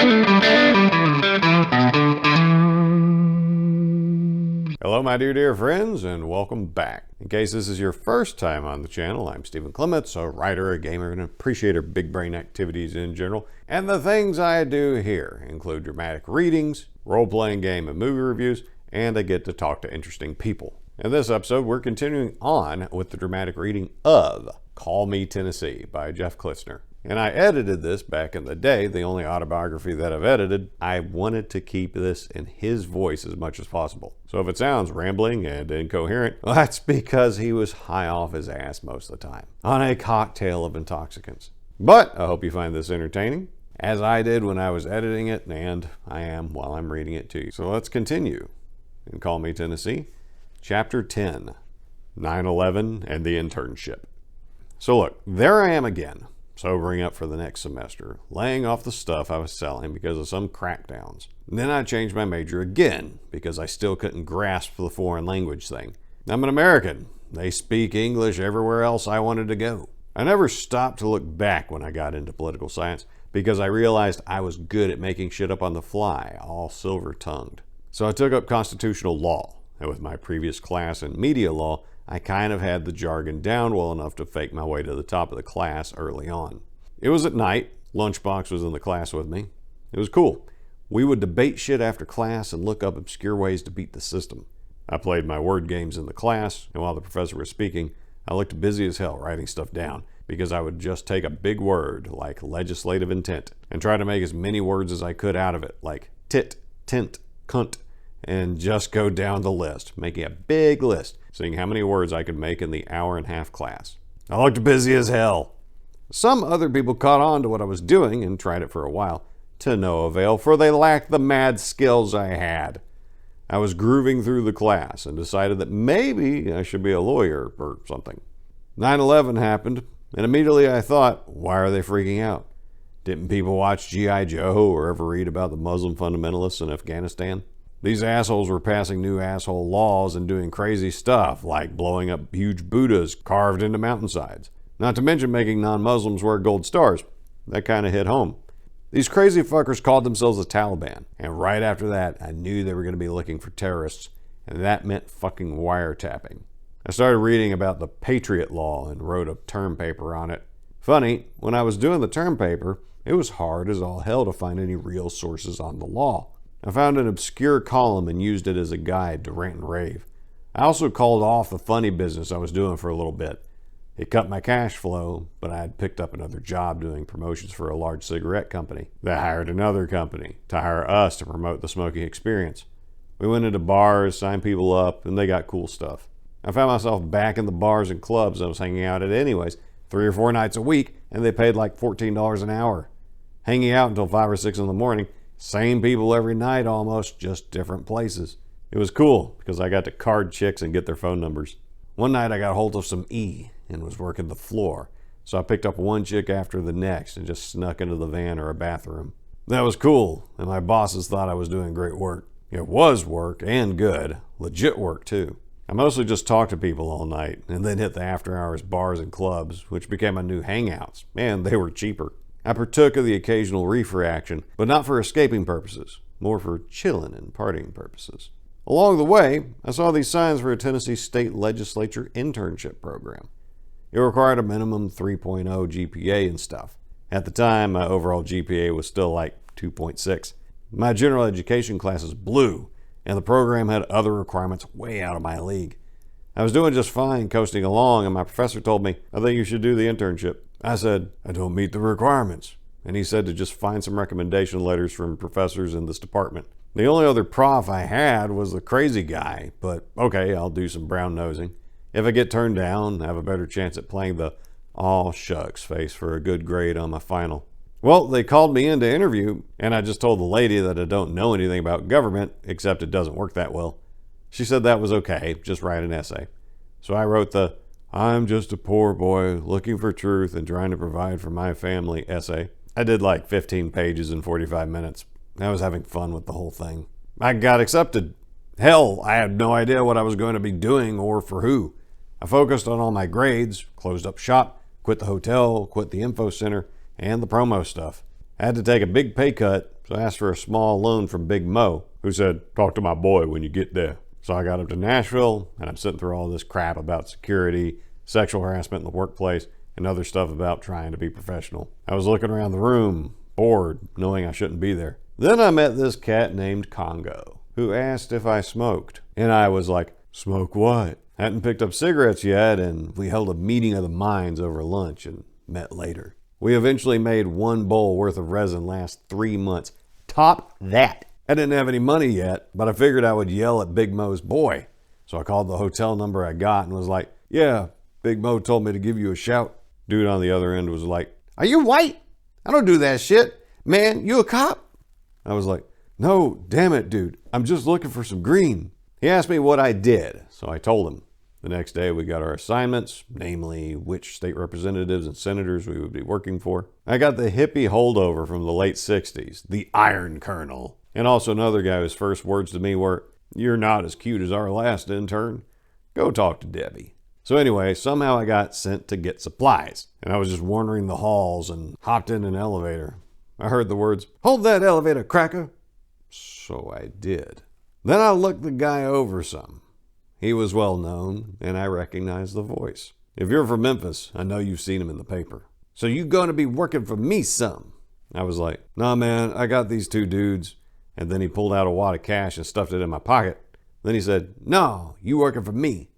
Hello my dear friends, and welcome back. In case this is your first time on the channel, I'm Clements, a writer, a gamer, and an appreciator of big brain activities in general. And the things I do here include dramatic readings, role-playing game and movie reviews, and I get to talk to interesting people. In this episode, we're continuing on with the dramatic reading of Call Me Tennessee by Jeff Klitsner. And I edited this back in the day, the only autobiography that I've edited. I wanted to keep this in his voice as much as possible. So if it sounds rambling and incoherent, well, that's because he was high off his ass most of the time, on a cocktail of intoxicants. But I hope you find this entertaining, as I did when I was editing it, and I am while I'm reading it to you. So let's continue in Call Me Tennessee, Chapter 10, 9/11 and the Internship. So look, there I am again, sobering up for the next semester, laying off the stuff I was selling because of some crackdowns. And then I changed my major again because I still couldn't grasp the foreign language thing. I'm an American. They speak English everywhere else I wanted to go. I never stopped to look back when I got into political science because I realized I was good at making shit up on the fly, all silver-tongued. So I took up constitutional law, and with my previous class in media law, I kind of had the jargon down well enough to fake my way to the top of the class early on. It was at night. Lunchbox was in the class with me. It was cool. We would debate shit after class and look up obscure ways to beat the system. I played my word games in the class, and while the professor was speaking, I looked busy as hell writing stuff down because I would just take a big word like legislative intent and try to make as many words as I could out of it, like tit, tint, cunt, and just go down the list, making a big list, seeing how many words I could make in the hour-and-a-half class. I looked busy as hell. Some other people caught on to what I was doing and tried it for a while, to no avail, for they lacked the mad skills I had. I was grooving through the class and decided that maybe I should be a lawyer or something. 9/11 happened, and immediately I thought, why are they freaking out? Didn't people watch G.I. Joe or ever read about the Muslim fundamentalists in Afghanistan? These assholes were passing new asshole laws and doing crazy stuff, like blowing up huge Buddhas carved into mountainsides. Not to mention making non-Muslims wear gold stars. That kind of hit home. These crazy fuckers called themselves the Taliban, and right after that, I knew they were going to be looking for terrorists, and that meant fucking wiretapping. I started reading about the Patriot Law and wrote a term paper on it. Funny, when I was doing the term paper, it was hard as all hell to find any real sources on the law. I found an obscure column and used it as a guide to rant and rave. I also called off the funny business I was doing for a little bit. It cut my cash flow, but I had picked up another job doing promotions for a large cigarette company. They hired another company to hire us to promote the smoking experience. We went into bars, signed people up, and they got cool stuff. I found myself back in the bars and clubs I was hanging out at anyways, 3 or 4 nights a week, and they paid like $14 an hour. Hanging out until 5 or 6 in the morning, same people every night almost, just different places. It was cool because I got to card chicks and get their phone numbers. One night I got hold of some E and was working the floor, so I picked up one chick after the next and just snuck into the van or a bathroom. That was cool, and my bosses thought I was doing great work. It was work, and good. Legit work too. I mostly just talked to people all night and then hit the after hours bars and clubs, which became my new hangouts, and they were cheaper. I partook of the occasional reefer action, but not for escaping purposes, more for chilling and partying purposes. Along the way, I saw these signs for a Tennessee State Legislature internship program. It required a minimum 3.0 GPA and stuff. At the time, my overall GPA was still like 2.6. My general education classes blew, and the program had other requirements way out of my league. I was doing just fine coasting along, and my professor told me, I think you should do the internship. I said, I don't meet the requirements. And he said to just find some recommendation letters from professors in this department. The only other prof I had was the crazy guy, but okay, I'll do some brown nosing. If I get turned down, I have a better chance at playing the aw shucks face for a good grade on my final. Well, they called me in to interview, and I just told the lady that I don't know anything about government, except it doesn't work that well. She said that was okay, just write an essay. So I wrote the I'm just a poor boy looking for truth and trying to provide for my family essay. I did like 15 pages in 45 minutes. I was having fun with the whole thing. I got accepted. Hell, I had no idea what I was going to be doing or for who. I focused on all my grades, closed up shop, quit the hotel, quit the info center, and the promo stuff. I had to take a big pay cut, so I asked for a small loan from Big Mo, who said, talk to my boy when you get there. So I got up to Nashville, and I'm sitting through all this crap about security, sexual harassment in the workplace, and other stuff about trying to be professional. I was looking around the room, bored, knowing I shouldn't be there. Then I met this cat named Congo, who asked if I smoked. And I was like, smoke what? Hadn't picked up cigarettes yet, and we held a meeting of the minds over lunch and met later. We eventually made 1 bowl worth of resin last 3 months. Top that. I didn't have any money yet, but I figured I would yell at Big Mo's boy. So I called the hotel number I got and was like, yeah, Big Mo told me to give you a shout. Dude on the other end was like, are you white? I don't do that shit. Man, you a cop? I was like, no, damn it, dude. I'm just looking for some green. He asked me what I did, so I told him. The next day we got our assignments, namely which state representatives and senators we would be working for. I got the hippie holdover from the late 60s, the Iron Colonel. And also another guy whose first words to me were, you're not as cute as our last intern. Go talk to Debbie. So anyway, somehow I got sent to get supplies, and I was just wandering the halls and hopped in an elevator. I heard the words, hold that elevator, cracker. So I did. Then I looked the guy over some. He was well known, and I recognized the voice. If you're from Memphis, I know you've seen him in the paper. So you gonna be working for me some? I was like, nah man, I got these 2 dudes. And then he pulled out a wad of cash and stuffed it in my pocket. Then he said, no, you working for me.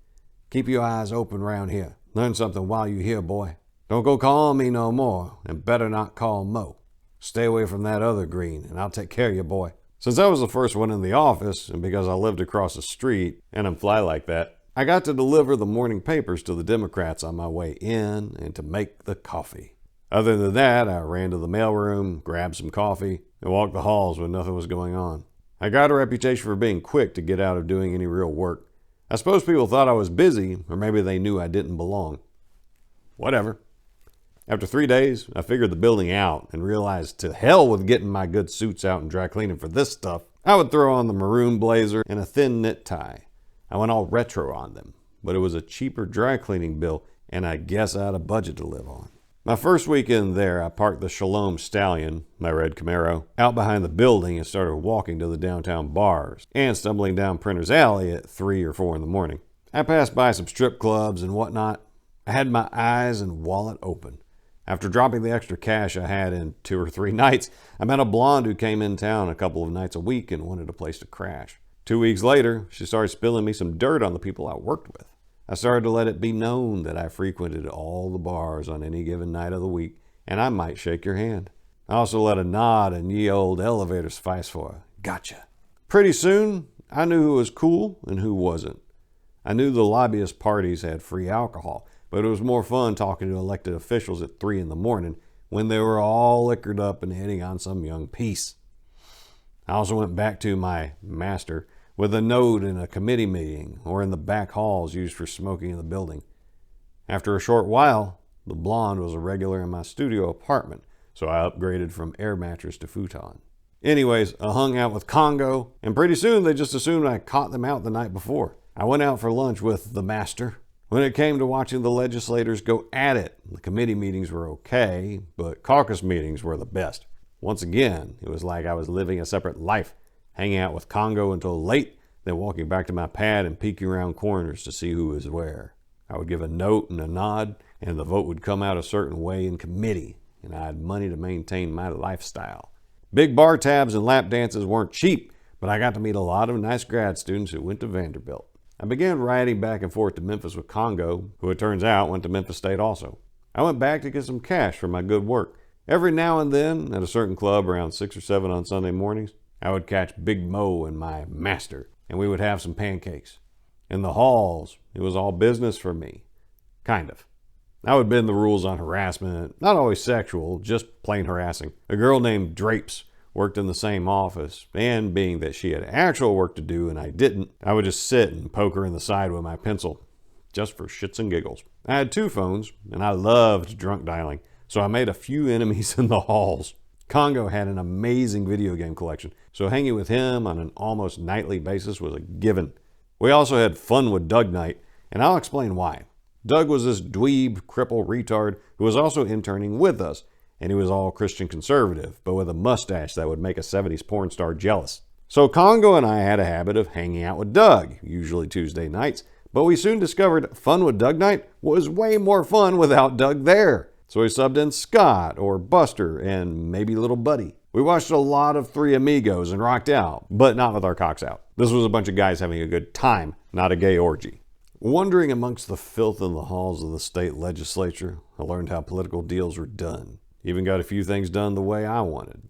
Keep your eyes open around here. Learn something while you're here, boy. Don't go calling me no more, and better not call Mo. Stay away from that other green, and I'll take care of you, boy. Since I was the first one in the office, and because I lived across the street, and I'm fly like that, I got to deliver the morning papers to the Democrats on my way in and to make the coffee. Other than that, I ran to the mailroom, grabbed some coffee, and walked the halls when nothing was going on. I got a reputation for being quick to get out of doing any real work. I suppose people thought I was busy, or maybe they knew I didn't belong. Whatever. After 3 days, I figured the building out and realized to hell with getting my good suits out and dry cleaning for this stuff. I would throw on the maroon blazer and a thin knit tie. I went all retro on them, but it was a cheaper dry cleaning bill, and I guess I had a budget to live on. My first weekend there, I parked the Shalom Stallion, my red Camaro, out behind the building and started walking to the downtown bars and stumbling down Printer's Alley at 3 or 4 in the morning. I passed by some strip clubs and whatnot. I had my eyes and wallet open. After dropping the extra cash I had in 2 or 3 nights, I met a blonde who came in town a couple of nights a week and wanted a place to crash. 2 weeks later, she started spilling me some dirt on the people I worked with. I started to let it be known that I frequented all the bars on any given night of the week, and I might shake your hand. I also let a nod and ye old elevator suffice for a gotcha. Pretty soon, I knew who was cool and who wasn't. I knew the lobbyist parties had free alcohol, but it was more fun talking to elected officials at 3 in the morning when they were all liquored up and hitting on some young piece. I also went back to my master with a note in a committee meeting or in the back halls used for smoking in the building. After a short while, the blonde was a regular in my studio apartment, so I upgraded from air mattress to futon. Anyways, I hung out with Congo, and pretty soon they just assumed I caught them out the night before. I went out for lunch with the master. When it came to watching the legislators go at it, the committee meetings were okay, but caucus meetings were the best. Once again, it was like I was living a separate life, hanging out with Congo until late, then walking back to my pad and peeking around corners to see who was where. I would give a note and a nod, and the vote would come out a certain way in committee, and I had money to maintain my lifestyle. Big bar tabs and lap dances weren't cheap, but I got to meet a lot of nice grad students who went to Vanderbilt. I began riding back and forth to Memphis with Congo, who it turns out went to Memphis State also. I went back to get some cash for my good work. Every now and then, at a certain club around 6 or 7 on Sunday mornings, I would catch Big Mo and my master, and we would have some pancakes. In the halls, it was all business for me. Kind of. I would bend the rules on harassment, not always sexual, just plain harassing. A girl named Drapes worked in the same office, and being that she had actual work to do and I didn't, I would just sit and poke her in the side with my pencil, just for shits and giggles. I had 2 phones, and I loved drunk dialing, so I made a few enemies in the halls. Congo had an amazing video game collection, so hanging with him on an almost nightly basis was a given. We also had fun with Doug night, and I'll explain why. Doug was this dweeb, cripple retard who was also interning with us, and he was all Christian conservative, but with a mustache that would make a 70s porn star jealous. So Congo and I had a habit of hanging out with Doug, usually Tuesday nights, but we soon discovered Fun with Doug night was way more fun without Doug there. So we subbed in Scott or Buster and maybe Little Buddy. We watched a lot of Three Amigos and rocked out, but not with our cocks out. This was a bunch of guys having a good time, not a gay orgy. Wandering amongst the filth in the halls of the state legislature, I learned how political deals were done. Even got a few things done the way I wanted.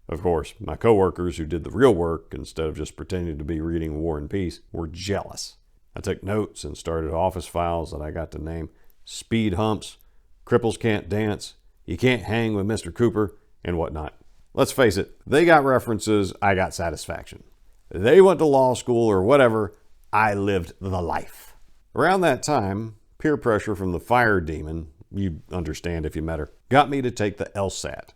Of course, my coworkers who did the real work instead of just pretending to be reading War and Peace were jealous. I took notes and started office files that I got to name Speed Humps, Cripples Can't Dance, You Can't Hang with Mr. Cooper, and whatnot. Let's face it, they got references, I got satisfaction. They went to law school or whatever, I lived the life. Around that time, peer pressure from the fire demon, you understand if you met her, got me to take the LSAT.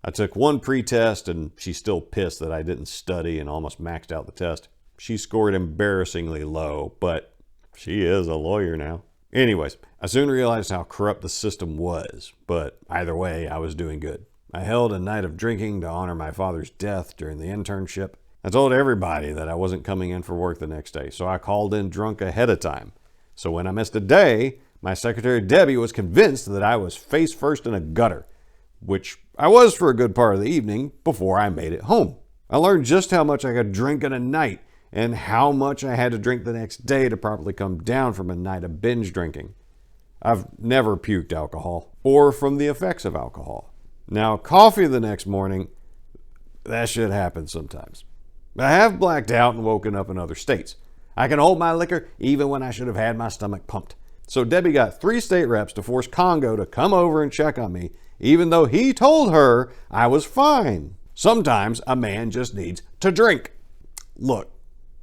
I took one pre-test and she's still pissed that I didn't study and almost maxed out the test. She scored embarrassingly low, but she is a lawyer now. Anyways, I soon realized how corrupt the system was, but either way, I was doing good. I held a night of drinking to honor my father's death during the internship. I told everybody that I wasn't coming in for work the next day, so I called in drunk ahead of time. So when I missed a day, my secretary Debbie was convinced that I was face first in a gutter, which I was for a good part of the evening before I made it home. I learned just how much I could drink in a night and how much I had to drink the next day to properly come down from a night of binge drinking. I've never puked alcohol or from the effects of alcohol. Now, coffee the next morning, that shit happens sometimes. I have blacked out and woken up in other states. I can hold my liquor even when I should have had my stomach pumped. So Debbie got 3 state reps to force Congo to come over and check on me, even though he told her I was fine. Sometimes a man just needs to drink. Look,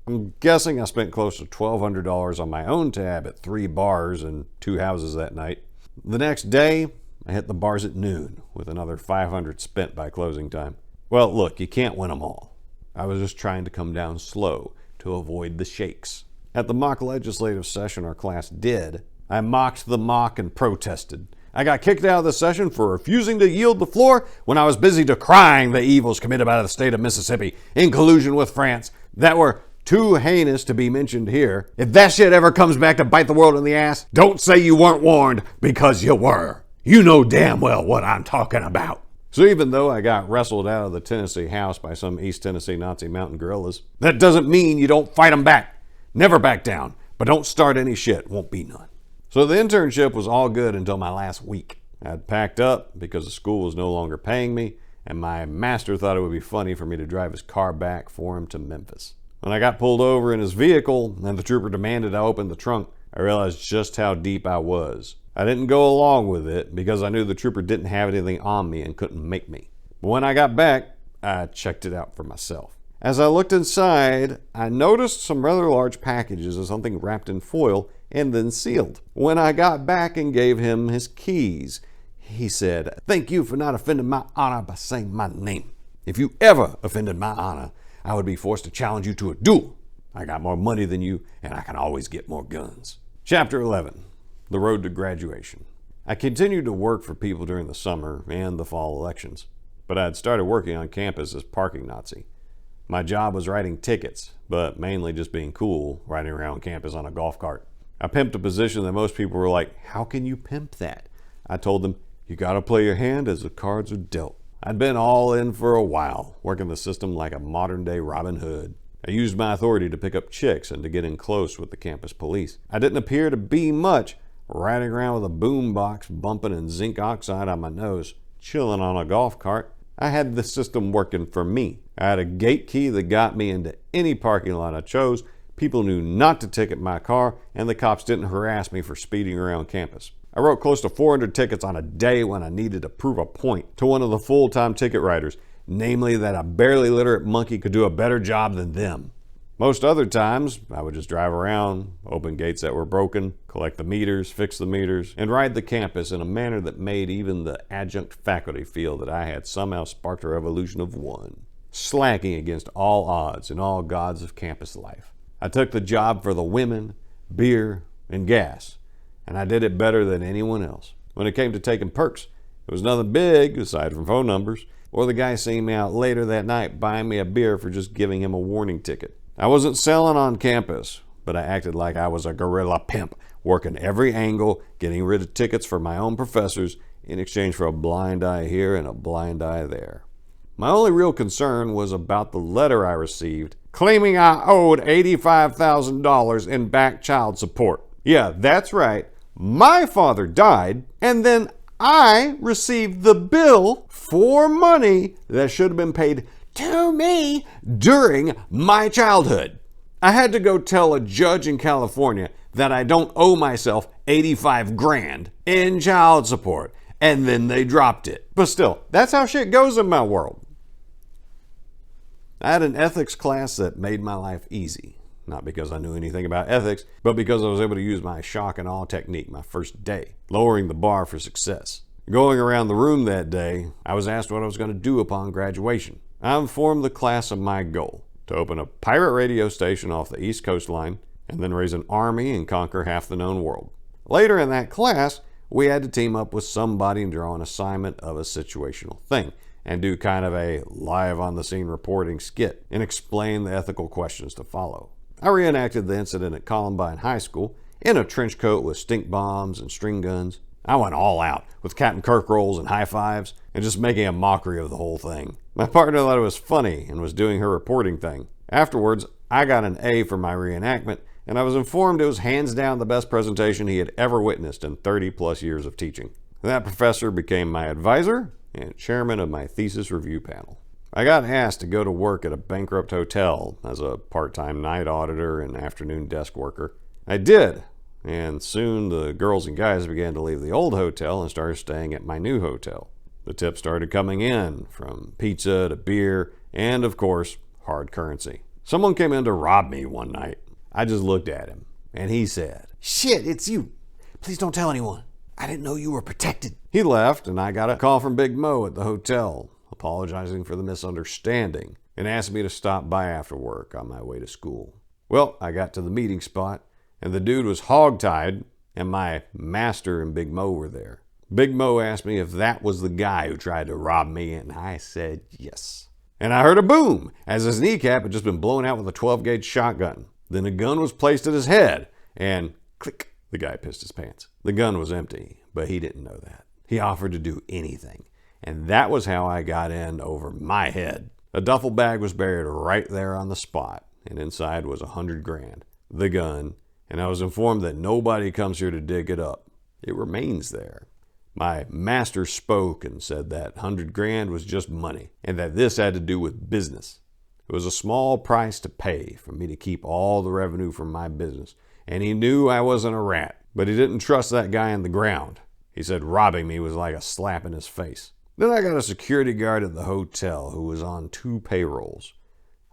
I'm guessing I spent close to $1,200 on my own tab at 3 bars and 2 houses that night. The next day, I hit the bars at noon with another $500 spent by closing time. Well, look, you can't win them all. I was just trying to come down slow to avoid the shakes. At the mock legislative session our class did, I mocked the mock and protested. I got kicked out of the session for refusing to yield the floor when I was busy decrying the evils committed by the state of Mississippi in collusion with France that were too heinous to be mentioned here. If that shit ever comes back to bite the world in the ass, don't say you weren't warned, because you were. You know damn well what I'm talking about. So even though I got wrestled out of the Tennessee House by some East Tennessee Nazi mountain guerrillas, that doesn't mean you don't fight them back. Never back down, but don't start any shit, won't be none. So the internship was all good until my last week. I'd packed up because the school was no longer paying me, and my master thought it would be funny for me to drive his car back for him to Memphis. When I got pulled over in his vehicle and the trooper demanded I open the trunk, I realized just how deep I was. I didn't go along with it because I knew the trooper didn't have anything on me and couldn't make me. But when I got back, I checked it out for myself. As I looked inside, I noticed some rather large packages of something wrapped in foil and then sealed. When I got back and gave him his keys, he said, "Thank you for not offending my honor by saying my name. If you ever offended my honor, I would be forced to challenge you to a duel. I got more money than you, and I can always get more guns." Chapter 11. The Road to Graduation. I continued to work for people during the summer and the fall elections, but I had started working on campus as parking Nazi. My job was writing tickets, but mainly just being cool, riding around campus on a golf cart. I pimped a position that most people were like, "How can you pimp that?" I told them, "You gotta play your hand as the cards are dealt." I'd been all in for a while, working the system like a modern-day Robin Hood. I used my authority to pick up chicks and to get in close with the campus police. I didn't appear to be much, riding around with a boom box bumping and zinc oxide on my nose, chilling on a golf cart. I had the system working for me. I had a gate key that got me into any parking lot I chose. People knew not to ticket my car, and the cops didn't harass me for speeding around campus. I wrote close to 400 tickets on a day when I needed to prove a point to one of the full-time ticket writers, namely that a barely literate monkey could do a better job than them. Most other times, I would just drive around, open gates that were broken, collect the meters, fix the meters, and ride the campus in a manner that made even the adjunct faculty feel that I had somehow sparked a revolution of one, slacking against all odds and all gods of campus life. I took the job for the women, beer, and gas, and I did it better than anyone else. When it came to taking perks, It was nothing big, aside from phone numbers, or the guy seeing me out later that night buying me a beer for just giving him a warning ticket. I wasn't selling on campus, but I acted like I was a guerrilla pimp, working every angle, getting rid of tickets for my own professors in exchange for a blind eye here and a blind eye there. My only real concern was about the letter I received claiming I owed $85,000 in back child support. Yeah, that's right. My father died, and then I received the bill for money that should have been paid to me during my childhood. I had to go tell a judge in California that I don't owe myself 85 grand in child support, and then they dropped it. But still, that's how shit goes in my world. I had an ethics class that made my life easy. Not because I knew anything about ethics, but because I was able to use my shock and awe technique my first day, lowering the bar for success. Going around the room that day, I was asked what I was going to do upon graduation. I informed the class of my goal: to open a pirate radio station off the East Coast line, and then raise an army and conquer half the known world. Later in that class, we had to team up with somebody and draw an assignment of a situational thing, and do kind of a live on the scene reporting skit, and explain the ethical questions to follow. I reenacted the incident at Columbine High School in a trench coat with stink bombs and string guns. I went all out with Captain Kirk rolls and high fives and just making a mockery of the whole thing. My partner thought it was funny and was doing her reporting thing. Afterwards, I got an A for my reenactment, and I was informed it was hands down the best presentation he had ever witnessed in 30 plus years of teaching. That professor became my advisor and chairman of my thesis review panel. I got asked to go to work at a bankrupt hotel as a part-time night auditor and afternoon desk worker. I did, and soon the girls and guys began to leave the old hotel and started staying at my new hotel. The tips started coming in, from pizza to beer, and of course, hard currency. Someone came in to rob me one night. I just looked at him, and he said, "Shit, it's you. Please don't tell anyone. I didn't know you were protected." He left, and I got a call from Big Mo at the hotel, apologizing for the misunderstanding, and asked me to stop by after work on my way to school. Well, I got to the meeting spot, and the dude was hogtied, and my master and Big Mo were there. Big Mo asked me if that was the guy who tried to rob me, and I said yes. And I heard a boom, as his kneecap had just been blown out with a 12-gauge shotgun. Then a gun was placed at his head, and click, the guy pissed his pants. The gun was empty, but he didn't know that. He offered to do anything, and that was how I got in over my head. A duffel bag was buried right there on the spot, and inside was 100 grand, the gun, and I was informed that nobody comes here to dig it up. It remains there. My master spoke and said that 100 grand was just money, and that this had to do with business. It was a small price to pay for me to keep all the revenue from my business, and he knew I wasn't a rat, but he didn't trust that guy in the ground. He said robbing me was like a slap in his face. Then I got a security guard at the hotel who was on 2 payrolls.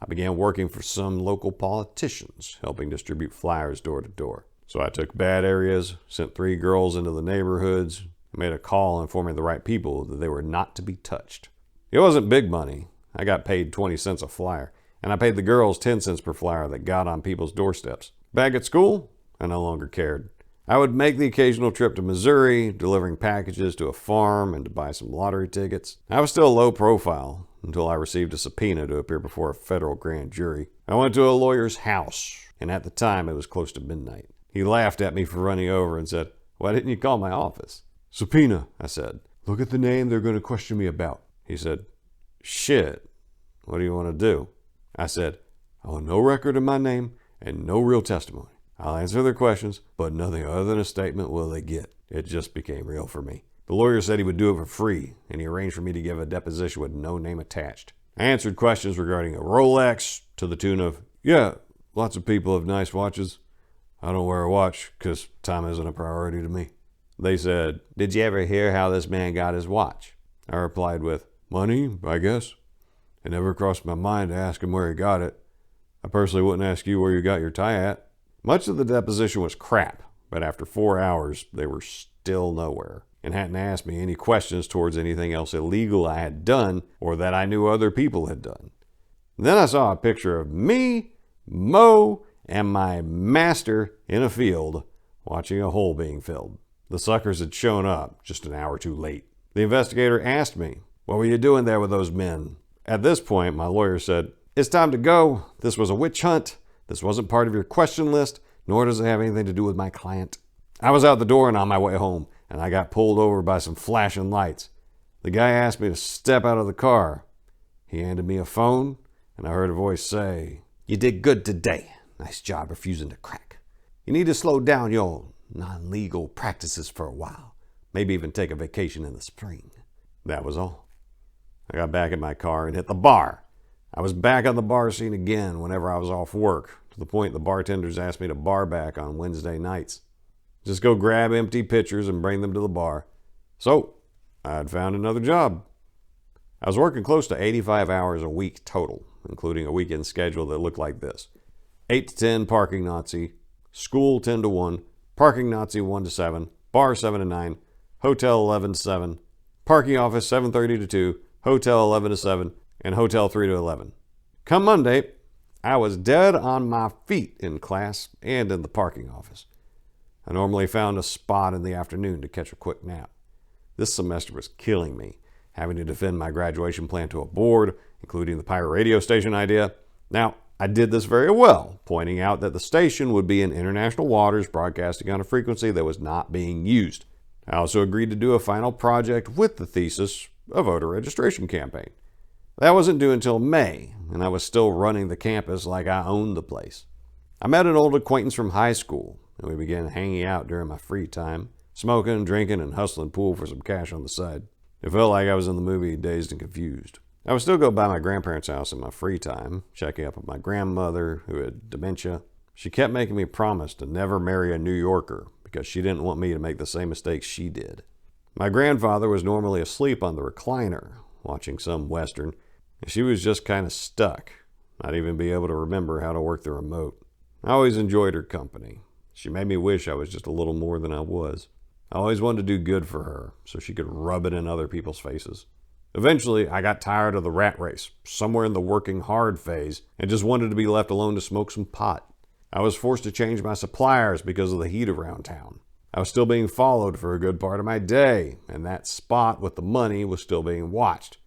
I began working for some local politicians, helping distribute flyers door to door. So I took bad areas, sent 3 girls into the neighborhoods, made a call informing the right people that they were not to be touched. It wasn't big money. I got paid 20 cents a flyer, and I paid the girls 10 cents per flyer that got on people's doorsteps. Back at school, I no longer cared. I would make the occasional trip to Missouri, delivering packages to a farm and to buy some lottery tickets. I was still low profile until I received a subpoena to appear before a federal grand jury. I went to a lawyer's house, and at the time it was close to midnight. He laughed at me for running over and said, "Why didn't you call my office?" "Subpoena," I said. "Look at the name they're going to question me about." He said, "Shit, what do you want to do?" I said, "I want no record of my name and no real testimony. I'll answer their questions, but nothing other than a statement will they get." It just became real for me. The lawyer said he would do it for free, and he arranged for me to give a deposition with no name attached. I answered questions regarding a Rolex to the tune of, "Yeah, lots of people have nice watches. I don't wear a watch because time isn't a priority to me." They said, "Did you ever hear how this man got his watch?" I replied with, "Money, I guess. It never crossed my mind to ask him where he got it. I personally wouldn't ask you where you got your tie at." Much of the deposition was crap, but after 4 hours, they were still nowhere and hadn't asked me any questions towards anything else illegal I had done or that I knew other people had done. Then I saw a picture of me, Mo, and my master in a field watching a hole being filled. The suckers had shown up just an hour too late. The investigator asked me, "What were you doing there with those men?" At this point, my lawyer said, "It's time to go. This was a witch hunt. This wasn't part of your question list, nor does it have anything to do with my client." I was out the door and on my way home, and I got pulled over by some flashing lights. The guy asked me to step out of the car. He handed me a phone, and I heard a voice say, "You did good today. Nice job refusing to crack. You need to slow down your non-legal practices for a while. Maybe even take a vacation in the spring." That was all. I got back in my car and hit the bar. I was back on the bar scene again whenever I was off work, to the point the bartenders asked me to bar back on Wednesday nights. Just go grab empty pitchers and bring them to the bar. So, I'd found another job. I was working close to 85 hours a week total, including a weekend schedule that looked like this: 8 to 10 parking Nazi, school 10 to 1, parking Nazi 1 to 7, bar 7 to 9, hotel 11 to 7, parking office 7:30 to 2, hotel 11 to 7, and hotel 3 to 11. Come Monday, I was dead on my feet in class and in the parking office. I normally found a spot in the afternoon to catch a quick nap. This semester was killing me, having to defend my graduation plan to a board, including the pirate radio station idea. Now, I did this very well, pointing out that the station would be in international waters, broadcasting on a frequency that was not being used. I also agreed to do a final project with the thesis, a voter registration campaign. That wasn't due until May, and I was still running the campus like I owned the place. I met an old acquaintance from high school, and we began hanging out during my free time, smoking, drinking, and hustling pool for some cash on the side. It felt like I was in the movie Dazed and Confused. I would still go by my grandparents' house in my free time, checking up on my grandmother, who had dementia. She kept making me promise to never marry a New Yorker because she didn't want me to make the same mistakes she did. My grandfather was normally asleep on the recliner, watching some Western, and she was just kind of stuck, not even be able to remember how to work the remote. I always enjoyed her company. She made me wish I was just a little more than I was. I always wanted to do good for her, so she could rub it in other people's faces. Eventually, I got tired of the rat race, somewhere in the working hard phase, and just wanted to be left alone to smoke some pot. I was forced to change my suppliers because of the heat around town. I was still being followed for a good part of my day, and that spot with the money was still being watched.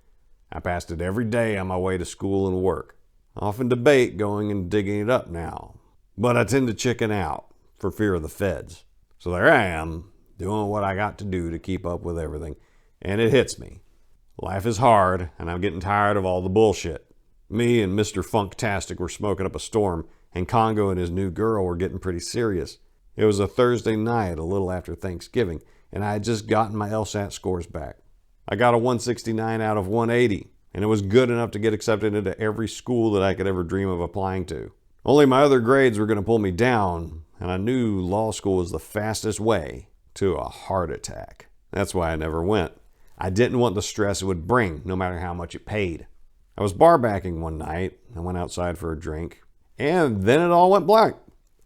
I passed it every day on my way to school and work. I often debate going and digging it up now, but I tend to chicken out for fear of the feds. So there I am, doing what I got to do to keep up with everything, and it hits me. Life is hard, and I'm getting tired of all the bullshit. Me and Mr. Funktastic were smoking up a storm, and Congo and his new girl were getting pretty serious. It was a Thursday night, a little after Thanksgiving, and I had just gotten my LSAT scores back. I got a 169 out of 180, and it was good enough to get accepted into every school that I could ever dream of applying to. Only my other grades were going to pull me down, and I knew law school was the fastest way to a heart attack. That's why I never went. I didn't want the stress it would bring, no matter how much it paid. I was bar backing one night. I went outside for a drink, and then it all went black.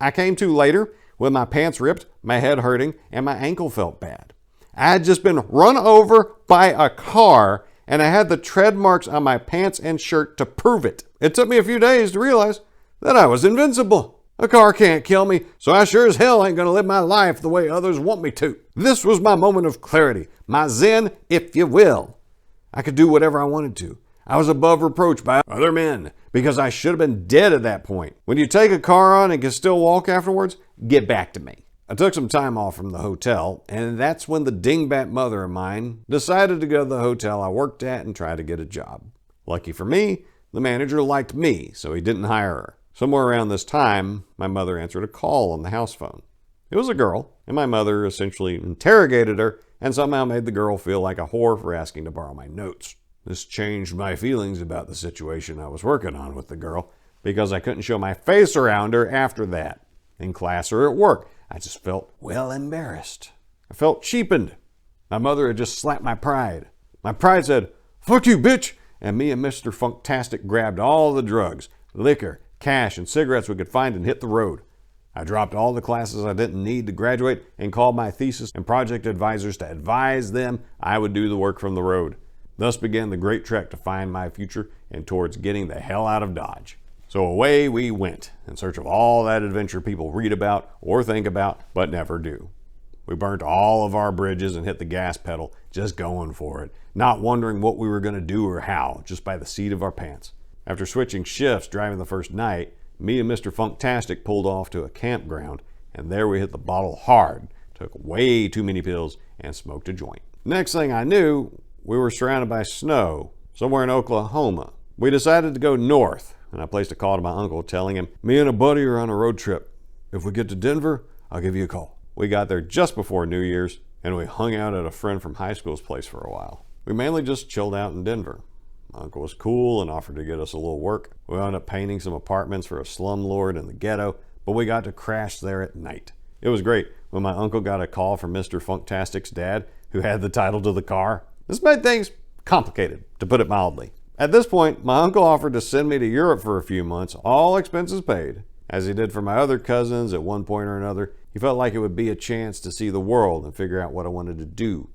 I came to later with my pants ripped, my head hurting, and my ankle felt bad. I had just been run over by a car, and I had the tread marks on my pants and shirt to prove it. It took me a few days to realize that I was invincible. A car can't kill me, so I sure as hell ain't gonna live my life the way others want me to. This was my moment of clarity, my zen, if you will. I could do whatever I wanted to. I was above reproach by other men because I should have been dead at that point. When you take a car on and can still walk afterwards, get back to me. I took some time off from the hotel, and that's when the dingbat mother of mine decided to go to the hotel I worked at and try to get a job. Lucky for me, the manager liked me, so he didn't hire her. Somewhere around this time, my mother answered a call on the house phone. It was a girl, and my mother essentially interrogated her and somehow made the girl feel like a whore for asking to borrow my notes. This changed my feelings about the situation I was working on with the girl because I couldn't show my face around her after that. In class or at work, I just felt, well, embarrassed. I felt cheapened. My mother had just slapped my pride. My pride said, "Fuck you, bitch!" And me and Mr. Funktastic grabbed all the drugs, liquor, cash, and cigarettes we could find and hit the road. I dropped all the classes I didn't need to graduate and called my thesis and project advisors to advise them I would do the work from the road. Thus began the great trek to find my future and towards getting the hell out of Dodge. So away we went in search of all that adventure people read about or think about but never do. We burnt all of our bridges and hit the gas pedal, just going for it, not wondering what we were going to do or how, just by the seat of our pants. After switching shifts driving the first night, me and Mr. Funktastic pulled off to a campground, and there we hit the bottle hard, took way too many pills, and smoked a joint. Next thing I knew, we were surrounded by snow, somewhere in Oklahoma. We decided to go north, and I placed a call to my uncle telling him, me and a buddy are on a road trip. If we get to Denver, I'll give you a call. We got there just before New Year's, and we hung out at a friend from high school's place for a while. We mainly just chilled out in Denver. My uncle was cool and offered to get us a little work. We wound up painting some apartments for a slumlord in the ghetto, but we got to crash there at night. It was great when my uncle got a call from Mr. Funktastic's dad, who had the title to the car. This made things complicated, to put it mildly. At this point, my uncle offered to send me to Europe for a few months, all expenses paid. As he did for my other cousins at one point or another, he felt like it would be a chance to see the world and figure out what I wanted to do.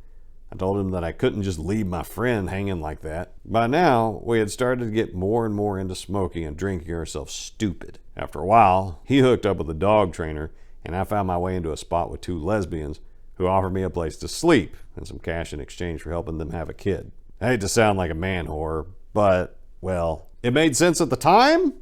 I told him that I couldn't just leave my friend hanging like that. By now, we had started to get more and more into smoking and drinking ourselves stupid. After a while, he hooked up with a dog trainer, and I found my way into a spot with 2 lesbians who offered me a place to sleep and some cash in exchange for helping them have a kid. I hate to sound like a man whore, but, well, it made sense at the time.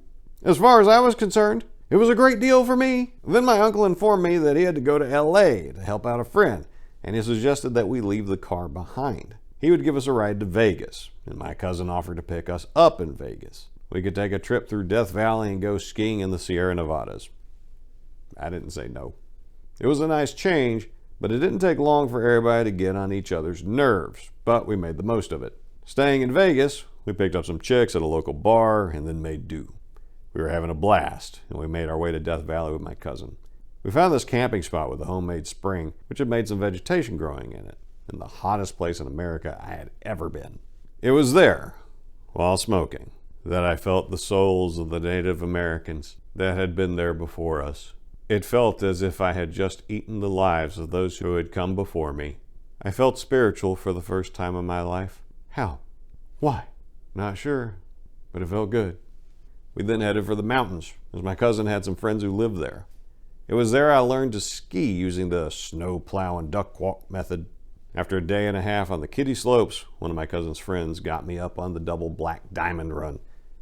As far as I was concerned, it was a great deal for me. Then my uncle informed me that he had to go to LA to help out a friend, and he suggested that we leave the car behind. He would give us a ride to Vegas, and my cousin offered to pick us up in Vegas. We could take a trip through Death Valley and go skiing in the Sierra Nevadas. I didn't say no. It was a nice change, but it didn't take long for everybody to get on each other's nerves, but we made the most of it. Staying in Vegas, we picked up some chicks at a local bar and then made do. We were having a blast, and we made our way to Death Valley with my cousin. We found this camping spot with a homemade spring, which had made some vegetation growing in it, in the hottest place in America I had ever been. It was there, while smoking, that I felt the souls of the Native Americans that had been there before us. It felt as if I had just eaten the lives of those who had come before me. I felt spiritual for the first time in my life. How? Why? Not sure, but it felt good. We then headed for the mountains, as my cousin had some friends who lived there. It was there I learned to ski using the snow plow and duck walk method. After a day and a half on the kiddie slopes, one of my cousin's friends got me up on the double black diamond run.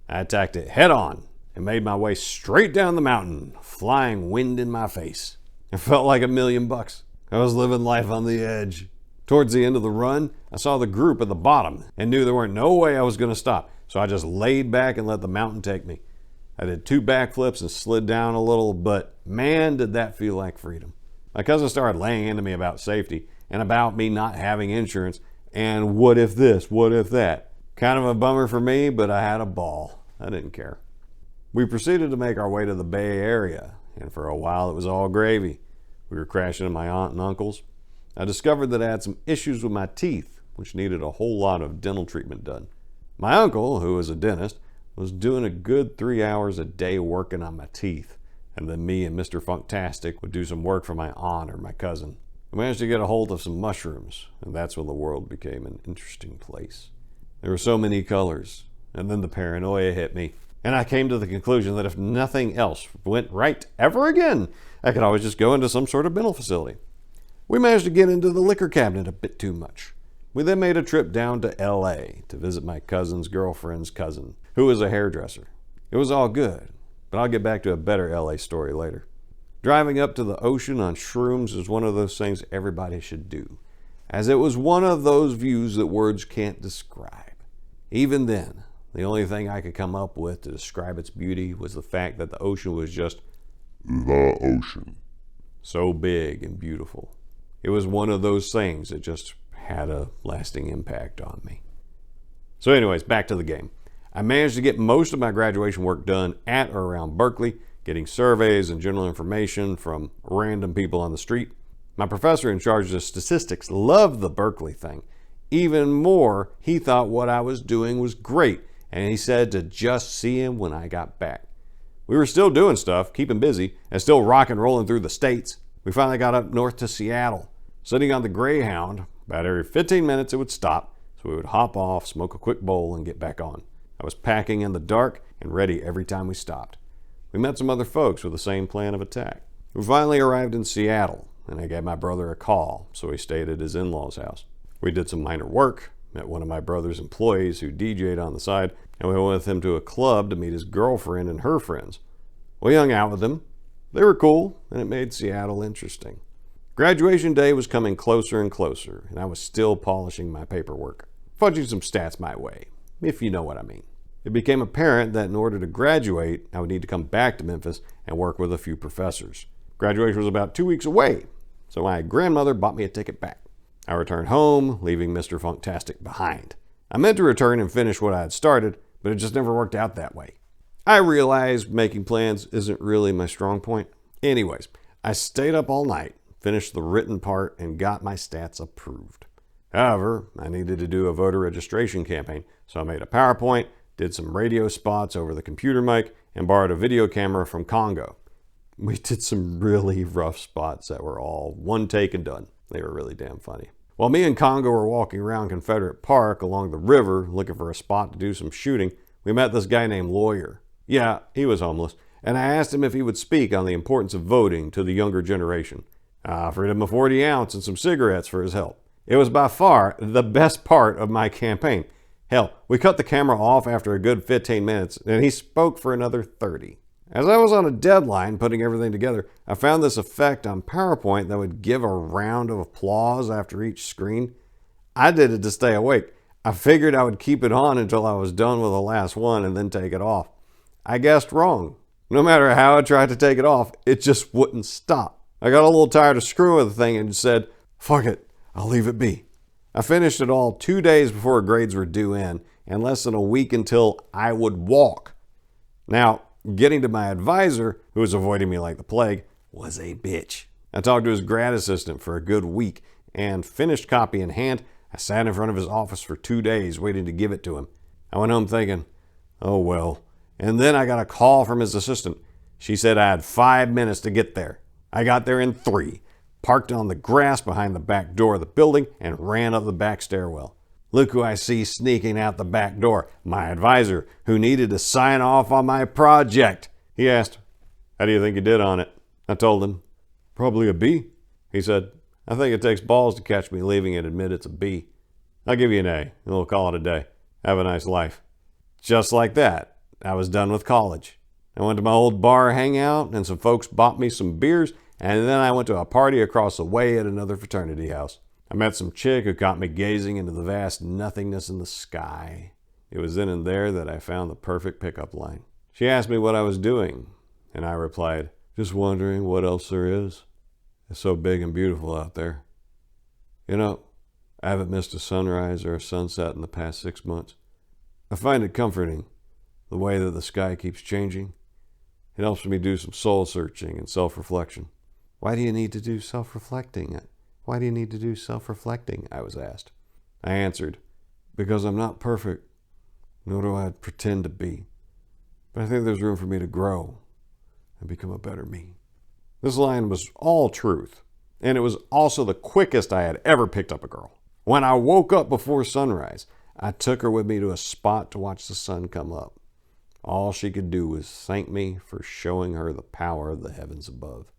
I attacked it head on and made my way straight down the mountain, flying wind in my face. It felt like $1,000,000. I was living life on the edge. Towards the end of the run, I saw the group at the bottom and knew there weren't no way I was going to stop, so I just laid back and let the mountain take me. I did 2 backflips and slid down a little, but man, did that feel like freedom. My cousin started laying into me about safety and about me not having insurance and what if this, what if that. Kind of a bummer for me, but I had a ball. I didn't care. We proceeded to make our way to the Bay Area, and for a while it was all gravy. We were crashing at my aunt and uncle's. I discovered that I had some issues with my teeth, which needed a whole lot of dental treatment done. My uncle, who was a dentist, was doing a good 3 hours a day working on my teeth, and then me and Mr. Funktastic would do some work for my aunt or my cousin. We managed to get a hold of some mushrooms, and that's when the world became an interesting place. There were so many colors, and then the paranoia hit me, and I came to the conclusion that if nothing else went right ever again, I could always just go into some sort of mental facility. We managed to get into the liquor cabinet a bit too much. We then made a trip down to LA to visit my cousin's girlfriend's cousin, who was a hairdresser. It was all good, but I'll get back to a better LA story later. Driving up to the ocean on shrooms is one of those things everybody should do, as it was one of those views that words can't describe. Even then, the only thing I could come up with to describe its beauty was the fact that the ocean was just the ocean. So big and beautiful. It was one of those things that just had a lasting impact on me. So anyways, back to the game. I managed to get most of my graduation work done at or around Berkeley, getting surveys and general information from random people on the street. My professor in charge of statistics loved the Berkeley thing. Even more, he thought what I was doing was great, and he said to just see him when I got back. We were still doing stuff, keeping busy, and still rock and rolling through the states. We finally got up north to Seattle. Sitting on the Greyhound, about every 15 minutes it would stop, so we would hop off, smoke a quick bowl, and get back on. I was packing in the dark and ready every time we stopped. We met some other folks with the same plan of attack. We finally arrived in Seattle, and I gave my brother a call, so he stayed at his in-laws' house. We did some minor work, met one of my brother's employees who DJ'd on the side, and we went with him to a club to meet his girlfriend and her friends. We hung out with them. They were cool, and it made Seattle interesting. Graduation day was coming closer and closer, and I was still polishing my paperwork, fudging some stats my way, if you know what I mean. It became apparent that in order to graduate, I would need to come back to Memphis and work with a few professors. Graduation was about 2 weeks away, so my grandmother bought me a ticket back. I returned home, leaving Mr. Funktastic behind. I meant to return and finish what I had started, but it just never worked out that way. I realized making plans isn't really my strong point. Anyways, I stayed up all night, finished the written part, and got my stats approved. However, I needed to do a voter registration campaign, so I made a PowerPoint, did some radio spots over the computer mic, and borrowed a video camera from Congo. We did some really rough spots that were all one take and done. They were really damn funny. While me and Congo were walking around Confederate Park along the river looking for a spot to do some shooting, we met this guy named Lawyer. Yeah, he was homeless, and I asked him if he would speak on the importance of voting to the younger generation. I offered him a 40 ounce and some cigarettes for his help. It was by far the best part of my campaign. Hell, we cut the camera off after a good 15 minutes, and he spoke for another 30. As I was on a deadline putting everything together, I found this effect on PowerPoint that would give a round of applause after each screen. I did it to stay awake. I figured I would keep it on until I was done with the last one and then take it off. I guessed wrong. No matter how I tried to take it off, it just wouldn't stop. I got a little tired of screwing with the thing and said, fuck it, I'll leave it be. I finished it all 2 days before grades were due in, and less than a week until I would walk. Now, getting to my advisor, who was avoiding me like the plague, was a bitch. I talked to his grad assistant for a good week, and finished copy in hand, I sat in front of his office for 2 days waiting to give it to him. I went home thinking, oh well. And then I got a call from his assistant. She said I had 5 minutes to get there. I got there in 3, parked on the grass behind the back door of the building, and ran up the back stairwell. Look who I see sneaking out the back door, my advisor, who needed to sign off on my project. He asked, how do you think you did on it? I told him, probably a B. He said, I think it takes balls to catch me leaving and admit it's a B. I'll give you an A, and we'll call it a day. Have a nice life. Just like that, I was done with college. I went to my old bar hangout, and some folks bought me some beers, and then I went to a party across the way at another fraternity house. I met some chick who caught me gazing into the vast nothingness in the sky. It was then and there that I found the perfect pickup line. She asked me what I was doing, and I replied, just wondering what else there is. It's so big and beautiful out there. You know, I haven't missed a sunrise or a sunset in the past 6 months. I find it comforting, the way that the sky keeps changing. It helps me do some soul searching and self-reflection. Why do you need to do self-reflecting? Why do you need to do self-reflecting? I was asked. I answered, because I'm not perfect, nor do I pretend to be. But I think there's room for me to grow and become a better me. This line was all truth, and it was also the quickest I had ever picked up a girl. When I woke up before sunrise, I took her with me to a spot to watch the sun come up. All she could do was thank me for showing her the power of the heavens above.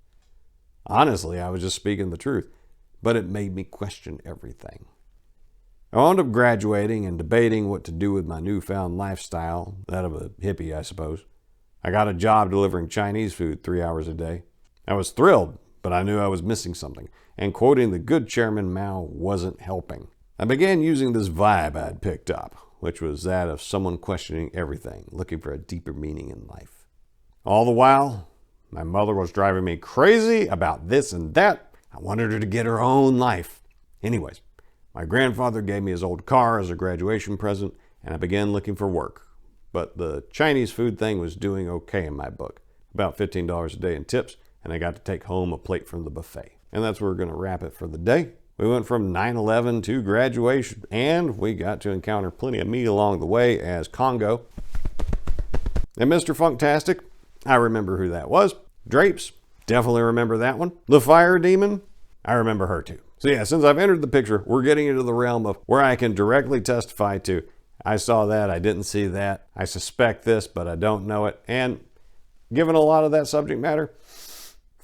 Honestly, I was just speaking the truth, but it made me question everything. I wound up graduating and debating what to do with my newfound lifestyle, that of a hippie, I suppose. I got a job delivering Chinese food 3 hours a day. I was thrilled, but I knew I was missing something, and quoting the good Chairman Mao wasn't helping. I began using this vibe I'd picked up, which was that of someone questioning everything, looking for a deeper meaning in life. All the while, my mother was driving me crazy about this and that. I wanted her to get her own life. Anyways, my grandfather gave me his old car as a graduation present, and I began looking for work. But the Chinese food thing was doing okay in my book. About $15 a day in tips, and I got to take home a plate from the buffet. And that's where we're going to wrap it for the day. We went from 9/11 to graduation, and we got to encounter plenty of meat along the way as Congo. And Mr. Funktastic, I remember who that was. Drapes, definitely remember that one. The Fire Demon, I remember her too. So yeah, since I've entered the picture, we're getting into the realm of where I can directly testify to, I saw that, I didn't see that, I suspect this, but I don't know it. And given a lot of that subject matter,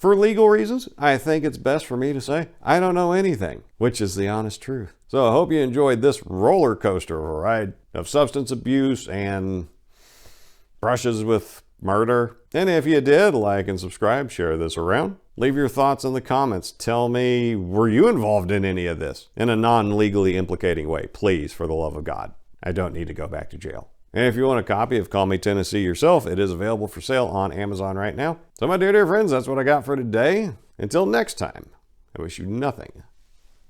For legal reasons, I think it's best for me to say I don't know anything, which is the honest truth. So I hope you enjoyed this roller coaster of a ride of substance abuse and brushes with murder. And if you did, like and subscribe, share this around. Leave your thoughts in the comments. Tell me, were you involved in any of this in a non-legally implicating way? Please, for the love of God. I don't need to go back to jail. And if you want a copy of Call Me Tennessee yourself, it is available for sale on Amazon right now. So my dear friends, that's what I got for today. Until next time, I wish you nothing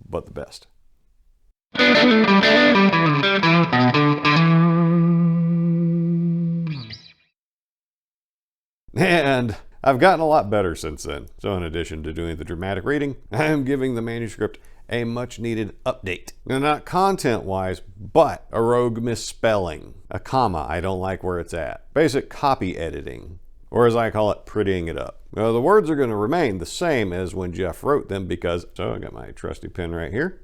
but the best. And I've gotten a lot better since then. So in addition to doing the dramatic reading, I am giving the manuscript a much needed update. Now, not content-wise, but a rogue misspelling. A comma, I don't like where it's at. Basic copy editing, or as I call it, prettying it up. Now, the words are going to remain the same as when Jeff wrote them because, so I got my trusty pen right here.